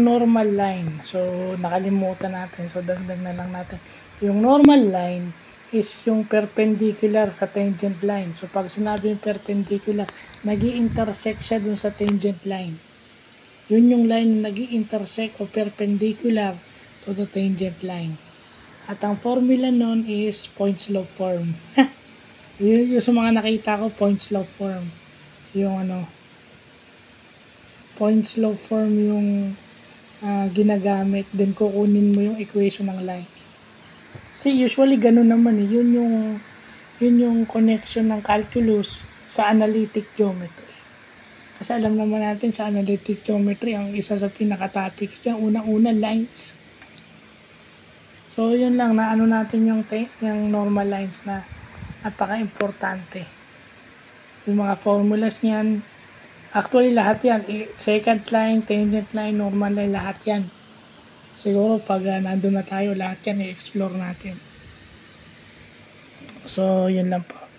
yung normal line. So, nakalimutan natin. So, dagdag na lang natin. Yung normal line is yung perpendicular sa tangent line. So, pag sinabi yung perpendicular, nag-i-intersect siya dun sa tangent line. Yun yung line na nag-i-intersect o perpendicular to the tangent line. At ang formula nun is point slope form. Yung sa mga nakita ko, point slope form. Yung point slope form yung ginagamit, then kukunin mo yung equation ng line. Kasi usually ganun naman yun yung connection ng calculus sa analytic geometry. Kasi alam naman natin sa analytic geometry, ang isa sa pinaka-topics dyan, unang-una lines. So yun lang, naano natin yung normal lines na napaka-importante. Yung mga formulas niyan, actually, lahat yan. Secant line, tangent line, normal line, lahat yan. Siguro pag nandun na tayo, lahat yan i-explore natin. So, yun lang po.